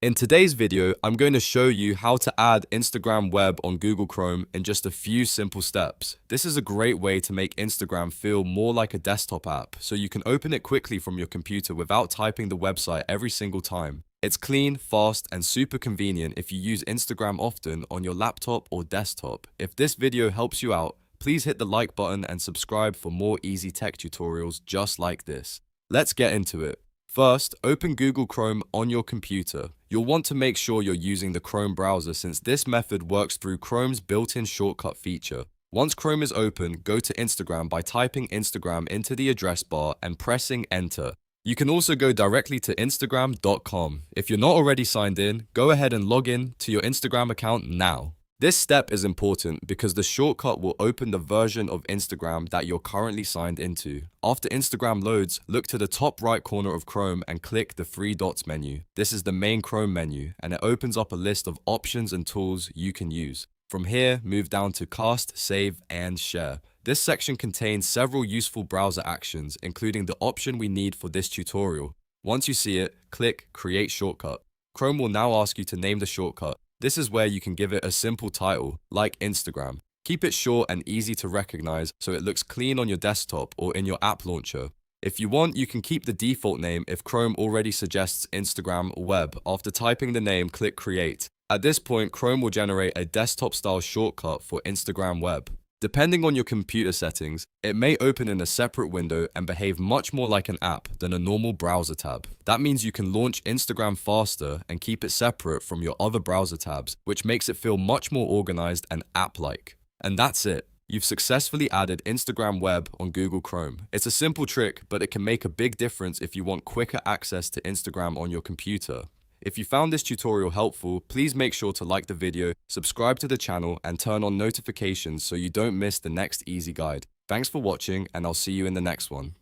In today's video, I'm going to show you how to add Instagram Web on Google Chrome in just a few simple steps. This is a great way to make Instagram feel more like a desktop app, so you can open it quickly from your computer without typing the website every single time. It's clean, fast, and super convenient if you use Instagram often on your laptop or desktop. If this video helps you out, please hit the like button and subscribe for more easy tech tutorials just like this. Let's get into it. First, open Google Chrome on your computer. You'll want to make sure you're using the Chrome browser since this method works through Chrome's built-in shortcut feature. Once Chrome is open, go to Instagram by typing Instagram into the address bar and pressing enter. You can also go directly to Instagram.com. If you're not already signed in, go ahead and log in to your Instagram account now. This step is important because the shortcut will open the version of Instagram that you're currently signed into. After Instagram loads, look to the top right corner of Chrome and click the three dots menu. This is the main Chrome menu, and it opens up a list of options and tools you can use. From here, move down to Cast, Save, and Share. This section contains several useful browser actions, including the option we need for this tutorial. Once you see it, click Create Shortcut. Chrome will now ask you to name the shortcut. This is where you can give it a simple title, like Instagram. Keep it short and easy to recognize so it looks clean on your desktop or in your app launcher. If you want, you can keep the default name if Chrome already suggests Instagram Web. After typing the name, click Create. At this point, Chrome will generate a desktop-style shortcut for Instagram Web. Depending on your computer settings, it may open in a separate window and behave much more like an app than a normal browser tab. That means you can launch Instagram faster and keep it separate from your other browser tabs, which makes it feel much more organized and app-like. And that's it. You've successfully added Instagram Web on Google Chrome. It's a simple trick, but it can make a big difference if you want quicker access to Instagram on your computer. If you found this tutorial helpful, please make sure to like the video, subscribe to the channel, and turn on notifications so you don't miss the next easy guide. Thanks for watching, and I'll see you in the next one.